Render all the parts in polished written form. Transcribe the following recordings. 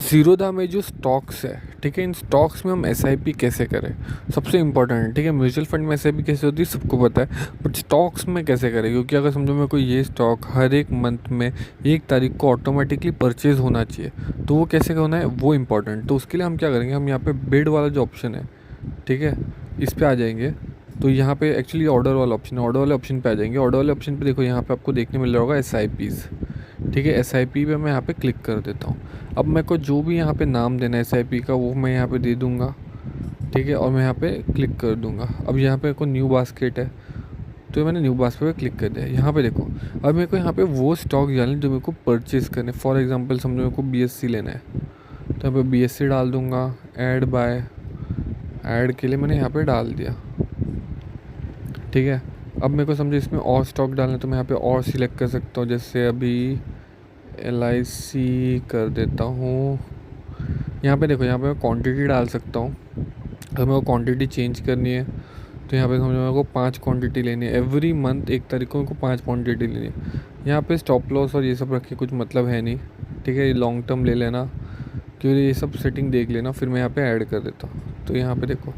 ज़ीरोधा में जो स्टॉक्स है, ठीक है, इन स्टॉक्स में हम एसआईपी कैसे करें, सबसे इम्पोर्टेंट है। ठीक है, म्यूचुअल फंड में एसआईपी कैसे होती है सबको पता है, बट स्टॉक्स में कैसे करें, क्योंकि अगर समझो मेरे को ये स्टॉक हर एक मंथ में 1 तारीख को ऑटोमेटिकली परचेज़ होना चाहिए, तो वो कैसे होना है वो इम्पोर्टेंट। तो उसके लिए हम क्या करेंगे, हम यहाँ पे बिड वाला जो ऑप्शन है, ठीक है, इस पर आ जाएंगे। तो यहाँ पे एक्चुअली ऑर्डर वाला ऑप्शन है, ऑर्डर वाले ऑप्शन पे आ जाएंगे। ऑर्डर वाले ऑप्शन पे देखो, यहाँ पे आपको देखने मिल रहा होगा एसआईपीज़। ठीक है, एसआईपी पे मैं यहाँ पे क्लिक कर देता हूँ। अब मेरे को जो भी यहाँ पे नाम देना है एसआईपी का वो मैं यहाँ पे दे दूँगा। ठीक है, और मैं यहाँ पे क्लिक कर दूँगा। अब यहाँ पे मेरे को न्यू बास्केट है, तो मैंने न्यू बास्केट पे क्लिक कर दिया। यहाँ पे देखो, अब मेरे को यहाँ पे वो स्टॉक डालने जो मेरे को परचेज़ करने। फॉर एग्जांपल समझो मेरे को बीएससी लेना है, तो यहाँ पे बीएससी डाल दूँगा। ऐड बाय, ऐड के लिए मैंने यहाँ पे डाल दिया। ठीक है, अब मेरे को समझो इसमें और स्टॉक डालना है, तो मैं यहाँ पे और सिलेक्ट कर सकता हूँ। जैसे अभी LIC कर देता हूँ। यहाँ पे देखो, यहाँ पे मैं क्वांटिटी डाल सकता हूँ। अगर मेरे को क्वांटिटी चेंज करनी है तो यहाँ पे समझो मेरे को 5 क्वांटिटी लेनी है। एवरी मंथ 1 तारीख को मेरे को 5 क्वांटिटी लेनी है। यहाँ पे स्टॉप लॉस और ये सब रख के कुछ मतलब है नहीं। ठीक है, ये लॉन्ग टर्म ले लेना, क्योंकि ये सब सेटिंग देख लेना। फिर मैं यहाँ पे ऐड कर देता हूँ। तो यहाँ पे देखो,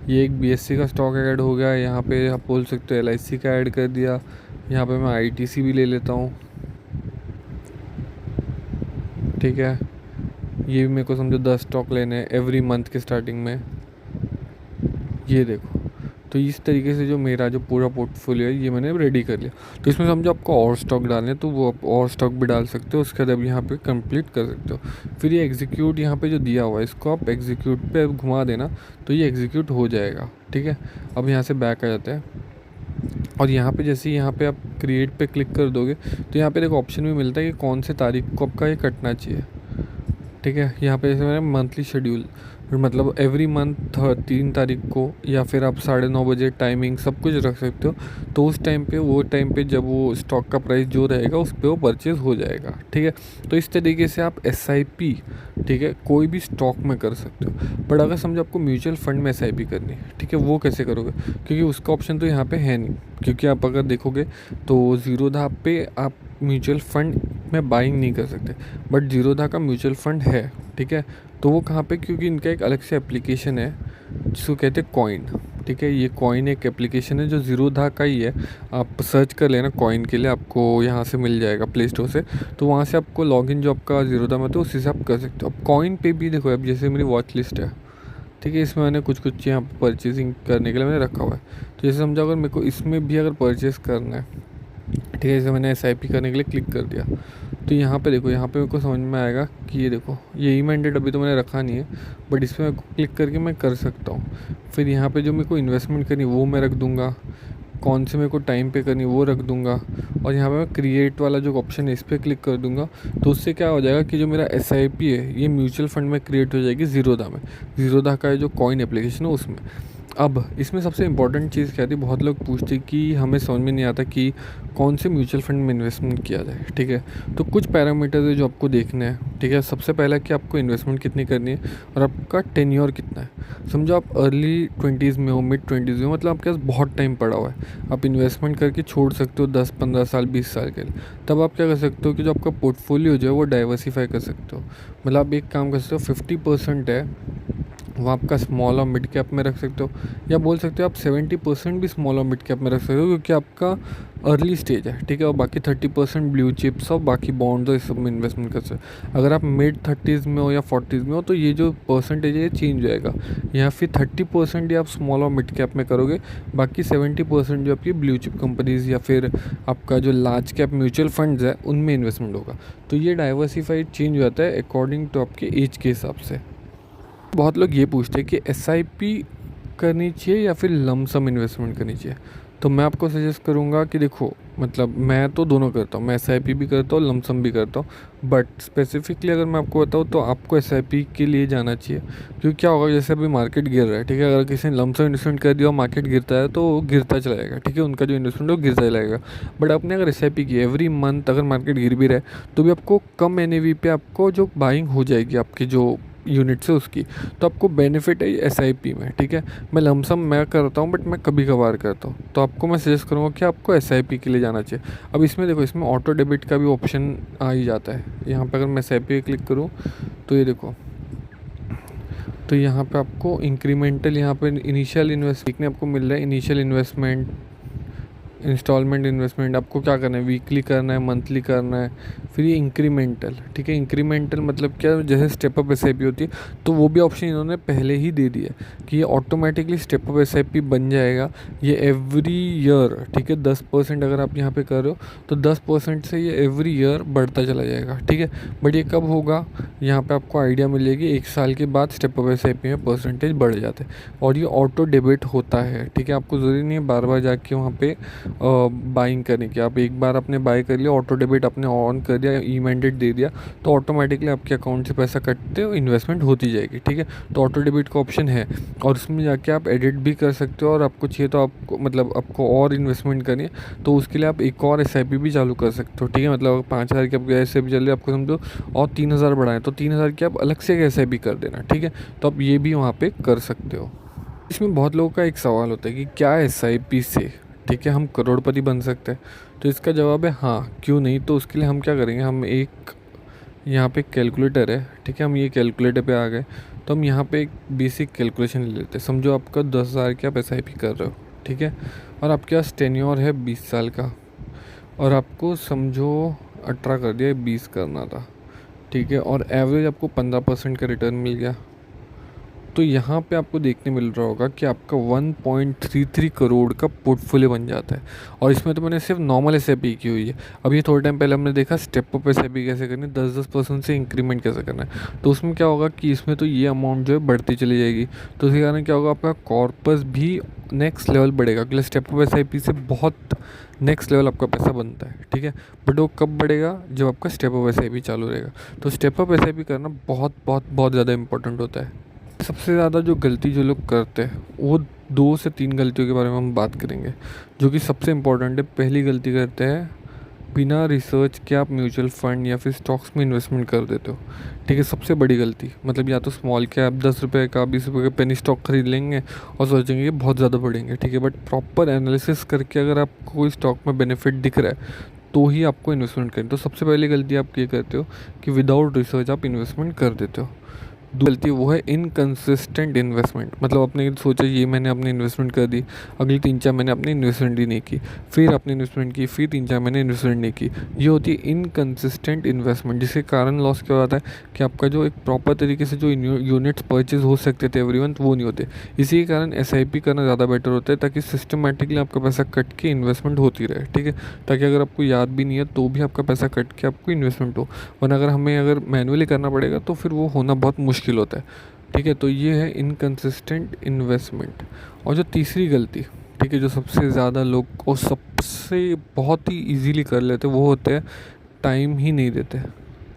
ये एक BSC का स्टॉक ऐड हो गया। यहाँ पे आप बोल सकते हो LIC का ऐड कर दिया। यहाँ पे मैं ITC भी ले लेता हूँ। ठीक है, ये भी मेरे को समझो 10 स्टॉक लेने हैं एवरी मंथ के स्टार्टिंग में। ये देखो, तो इस तरीके से जो मेरा जो पूरा पोर्टफोलियो है ये मैंने रेडी कर लिया। तो इसमें समझो आपको और स्टॉक डालने हैं तो वो आप और स्टॉक भी डाल सकते हो। उसके बाद अब यहाँ पे कंप्लीट कर सकते हो। फिर ये एग्जीक्यूट यहाँ पे जो दिया हुआ है इसको आप एग्जीक्यूट पे घुमा देना, तो ये एग्जीक्यूट हो जाएगा। ठीक है, अब यहाँ से बैक आ जाते हैं और यहाँ पे जैसे यहाँ पे आप क्रिएट पे क्लिक कर दोगे तो यहाँ पे देखो ऑप्शन भी मिलता है कि कौन से तारीख को आपका ये कटना चाहिए। ठीक है, यहाँ पे जैसे मैंने मंथली शेड्यूल, मतलब एवरी मंथ 3 तारीख को, या फिर आप 9:30 बजे टाइमिंग सब कुछ रख सकते हो। तो उस टाइम पे, वो टाइम पे जब वो स्टॉक का प्राइस जो रहेगा उस पर वो परचेज़ हो जाएगा। ठीक है, तो इस तरीके से आप SIP, ठीक है, कोई भी स्टॉक में कर सकते हो। बट अगर समझो आपको म्यूचुअल फंड में SIP करनी है, ठीक है, वो कैसे करोगे, क्योंकि उसका ऑप्शन तो यहाँ पे है नहीं। क्योंकि आप अगर देखोगे तो ज़ीरोधा पे आप म्यूचुअल फंड में बाइंग नहीं कर सकते, बट ज़ीरोधा का म्यूचुअल फंड है। ठीक है, तो वो कहाँ पे, क्योंकि इनका एक अलग से एप्लीकेशन है जिसको कहते हैं कॉइन। ठीक है, ये कॉइन एक एप्लीकेशन है जो ज़ीरोधा का ही है। आप सर्च कर लेना कॉइन के लिए, आपको यहाँ से मिल जाएगा प्ले स्टोर से। तो वहाँ से आपको लॉगिन जो आपका ज़ीरोधा में तो उसी से आप कर सकते हो। अब कॉइन पे भी देखो, अब जैसे मेरी वॉच लिस्ट है, ठीक है, इसमें मैंने कुछ कुछ यहाँ पर परचेजिंग करने के लिए मैंने रखा हुआ है। तो जैसे समझो अगर मेरे को इसमें भी अगर परचेज़ करना है, ठीक है, जैसे मैंने SIP करने के लिए क्लिक कर दिया, तो यहाँ पे देखो, यहाँ पे मेरे को समझ में आएगा कि ये देखो, ये इमेंडेड अभी तो मैंने रखा नहीं है, बट इसमें मेरे को क्लिक करके मैं कर सकता हूँ। फिर यहाँ पे जो मेरे को इन्वेस्टमेंट करनी वो मैं रख दूँगा, कौन से मेरे को टाइम पे करनी वो रख दूँगा। और यहाँ पे मैं क्रिएट वाला जो ऑप्शन है इस पर क्लिक कर दूँगा। तो उससे क्या हो जाएगा कि जो मेरा SIP है ये म्यूचुअल फंड में क्रिएट हो जाएगी ज़ीरोधा में, ज़ीरोधा का जो कॉइन एप्लीकेशन है उसमें। अब इसमें सबसे इम्पॉर्टेंट चीज़ क्या थी, बहुत लोग पूछते कि हमें समझ में नहीं आता कि कौन से म्यूचुअल फंड में इन्वेस्टमेंट किया जाए। ठीक है, तो कुछ पैरामीटर्स है जो आपको देखने हैं। ठीक है, सबसे पहला कि आपको इन्वेस्टमेंट कितनी करनी है और आपका टेन्योर कितना है। समझो आप अर्ली 20s में हो, मिड 20s में हो, मतलब आपके पास बहुत टाइम पड़ा हुआ है, आप इन्वेस्टमेंट करके छोड़ सकते हो 10-15 साल 20 साल के लिए। तब आप क्या कर सकते हो कि जो आपका पोर्टफोलियो जो है वो डाइवर्सीफाई कर सकते हो। मतलब आप एक काम कर सकते हो, 50% है वो आपका स्मॉल और मिड कैप में रख सकते हो, या बोल सकते हो आप 70% भी स्मॉल और मिड कैप में रख सकते हो, क्योंकि आपका अर्ली स्टेज है। ठीक है, और बाकी 30% ब्लू चिप्स और बाकी बॉन्ड्स और इस सब में इन्वेस्टमेंट कर सकते हो। अगर आप मिड 30s में हो या 40s में हो तो ये जो परसेंटेज है ये चेंज हो जाएगा। या फिर 30% ही आप स्मॉल और मिड कैप में करोगे, बाकी 70% जो आपकी ब्लू चिप कंपनीज़ या फिर आपका जो लार्ज कैप म्यूचुअल फंड्स है उनमें इन्वेस्टमेंट होगा। तो ये डाइवर्सीफाइड चेंज हो जाता है अकॉर्डिंग टू आपके एज के हिसाब से। बहुत लोग ये पूछते हैं कि SIP करनी चाहिए या फिर लमसम इन्वेस्टमेंट करनी चाहिए। तो मैं आपको सजेस्ट करूँगा कि देखो, मतलब मैं तो दोनों करता हूँ, मैं SIP भी करता हूँ, लमसम भी करता हूँ। बट स्पेसिफिकली अगर मैं आपको बताऊँ तो आपको SIP के लिए जाना चाहिए। क्योंकि क्या होगा, जैसे अभी मार्केट गिर रहा है, ठीक है, अगर किसी ने लमसम इन्वेस्टमेंट कर दिया और मार्केट गिरता है तो वो गिरता चला जाएगा। ठीक है, उनका जो इन्वेस्टमेंट है वो गिरता चलाएगा। बट आपने अगर SIP की एवरी मंथ, अगर मार्केट गिर भी रहा है तो भी आपको कम NAV पे आपको जो बाइंग हो जाएगी, आपकी जो यूनिट से उसकी, तो आपको बेनिफिट है एसआईपी में, ठीक है। मैं लमसम मैं करता हूँ, बट मैं कभी कभार करता हूँ, तो आपको मैं सजेस्ट करूँगा कि आपको एसआईपी के लिए जाना चाहिए। अब इसमें देखो, इसमें ऑटो डेबिट का भी ऑप्शन आ ही जाता है। यहाँ पे अगर मैं एसआईपी पे क्लिक करूँ तो ये देखो, तो यहाँ पे आपको इंक्रीमेंटल, यहाँ पे इनिशियल इन्वेस्ट देखने आपको मिल रहा है, इनिशियल इन्वेस्टमेंट, इंस्टॉलमेंट इन्वेस्टमेंट आपको क्या करना है, वीकली करना है, मंथली करना है, फिर ये इंक्रीमेंटल, ठीक है। इंक्रीमेंटल मतलब क्या, जैसे स्टेप अप एसआईपी होती है, तो वो भी ऑप्शन इन्होंने पहले ही दे दिया है कि ये ऑटोमेटिकली स्टेप अप एसआईपी बन जाएगा, ये एवरी ईयर, ठीक है। 10% अगर आप यहाँ पे कर रहे हो तो 10% से ये एवरी ईयर बढ़ता चला जाएगा, ठीक है। बट ये कब होगा, यहाँ पे आपको आइडिया मिलेगी 1 साल के बाद स्टेप अप एसआईपी में परसेंटेज बढ़ जाते हैं, और ये ऑटो डेबिट होता है, ठीक है। आपको ज़रूरी नहीं है बार बार जाके वहाँ पे बाइंग करने की। आप एक बार आपने बाय कर लिया, ऑटो डेबिट आपने ऑन कर दिया, ई मैंडेट दे दिया, तो ऑटोमेटिकली आपके अकाउंट से पैसा कटते हो, इन्वेस्टमेंट होती जाएगी, ठीक है। तो ऑटो डेबिट का ऑप्शन है, और उसमें जाके आप एडिट भी कर सकते हो, और आपको चाहिए तो आपको मतलब आपको और इन्वेस्टमेंट करनी है तो उसके लिए आप एक और एसआईपी भी चालू कर सकते हो, ठीक है। मतलब 5,000 की आपकी एसआईपी चल रही है, आपको समझो और 3,000 बढ़ाएं तो 3,000 की आप अलग से एसआईपी कर देना, ठीक है। तो आप ये भी वहाँ पे कर सकते हो। इसमें बहुत लोगों का एक सवाल होता है कि क्या एसआईपी से, ठीक है, हम करोड़पति बन सकते हैं। तो इसका जवाब है हाँ, क्यों नहीं। तो उसके लिए हम क्या करेंगे, हम एक यहाँ पे कैलकुलेटर है, ठीक है, हम ये कैलकुलेटर पे आ गए, तो हम यहाँ पे एक बेसिक कैलकुलेशन ले लेते हैं। समझो आपका 10,000 की आप एसआईपी कर रहे हो, ठीक है, और आपके पास टेन्योर है 20 साल का, और आपको समझो 18 कर दिया, 20 करना था, ठीक है, और एवरेज आपको 15% का रिटर्न मिल गया। तो यहाँ पे आपको देखने मिल रहा होगा कि आपका 1.33 करोड़ का पोर्टफोलियो बन जाता है। और इसमें तो मैंने सिर्फ नॉर्मल एसआईपी की हुई है। अब ये थोड़े टाइम पहले हमने देखा स्टेप अप एसआईपी कैसे करनी है, 10% से इंक्रीमेंट कैसे करना है। तो उसमें क्या होगा कि इसमें तो ये अमाउंट जो है बढ़ती चली जाएगी, तो उसके कारण क्या होगा, आपका कॉर्पस भी नेक्स्ट लेवल बढ़ेगा, क्योंकि स्टेप अप एसआईपी से बहुत नेक्स्ट लेवल आपका पैसा बनता है, ठीक है। बट वो कब बढ़ेगा, जब आपका स्टेप अप एसआईपी चालू रहेगा। तो स्टेप अप एसआईपी करना बहुत बहुत बहुत ज़्यादा इंपॉर्टेंट होता है। सबसे ज़्यादा जो गलती जो लोग करते हैं, वो 2 से 3 गलतियों के बारे में हम बात करेंगे, जो कि सबसे इम्पोर्टेंट है। पहली गलती करते हैं, बिना रिसर्च के आप म्यूचुअल फंड या फिर स्टॉक्स में इन्वेस्टमेंट कर देते हो, ठीक है। सबसे बड़ी गलती, मतलब या तो स्मॉल कैप 10 रुपये का 20 रुपये का पेनी स्टॉक खरीद लेंगे और सोचेंगे कि बहुत ज़्यादा बढ़ेंगे, ठीक है। बट प्रॉपर एनालिसिस करके अगर आपको कोई स्टॉक में बेनिफिट दिख रहा है तो ही आपको इन्वेस्टमेंट करें। तो सबसे पहली गलती आप ये करते हो कि विदाउट रिसर्च आप इन्वेस्टमेंट कर देते हो। गलती वो है इनकंसिस्टेंट इन्वेस्टमेंट, मतलब आपने सोचा ये मैंने अपनी इन्वेस्टमेंट कर दी, अगली 3-4 महीने अपनी इन्वेस्टमेंट ही नहीं की, फिर अपनी इन्वेस्टमेंट की, फिर 3-4 महीने इन्वेस्टमेंट नहीं की। ये होती है इनकंसिस्टेंट इन्वेस्टमेंट, जिसके कारण लॉस क्या होता है कि आपका जो एक प्रॉपर तरीके से जो यूनिट्स परचेज हो सकते थे एवरी मंथ, वो नहीं होते। इसी के कारण एसआईपी करना ज़्यादा बेटर होता है, ताकि सिस्टमेटिकली आपका पैसा कट के इन्वेस्टमेंट होती रहे, ठीक है। ताकि अगर आपको याद भी नहीं है तो भी आपका पैसा कट के आपको इन्वेस्टमेंट हो, वरना अगर मैनुअली करना पड़ेगा तो फिर वो होना बहुत मुश्किल होता है, ठीक है। तो ये है इनकंसिस्टेंट इन्वेस्टमेंट। और जो तीसरी गलती, ठीक है, जो सबसे ज़्यादा लोग को सबसे बहुत ही इजीली कर लेते, वो होते हैं टाइम ही नहीं देते,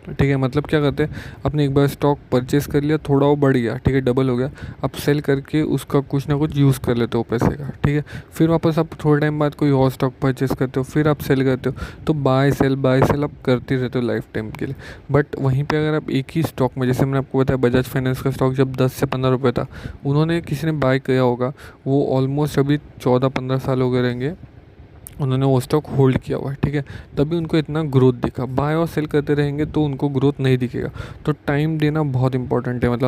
ठीक है। मतलब क्या करते हैं, आपने एक बार स्टॉक परचेस कर लिया, थोड़ा वो बढ़ गया, ठीक है, डबल हो गया, आप सेल करके उसका कुछ ना कुछ यूज़ कर लेते हो पैसे का, ठीक है। फिर वापस आप थोड़े टाइम बाद कोई और स्टॉक परचेस करते हो, फिर आप सेल करते हो। तो बाय सेल आप करते रहते हो लाइफ टाइम के लिए। बट वहीं पे अगर आप एक ही स्टॉक में, जैसे मैंने आपको बताया बजाज फाइनेंस का स्टॉक जब 10 से 15 रुपये था, उन्होंने किसी ने बाय किया होगा, वो ऑलमोस्ट अभी 14-15 साल हो गए रहेंगे उन्होंने वो स्टॉक होल्ड किया हुआ है, ठीक है। तभी उनको इतना ग्रोथ दिखा। बाय और सेल करते रहेंगे तो उनको ग्रोथ नहीं दिखेगा। तो टाइम देना बहुत इंपॉर्टेंट है, मतलब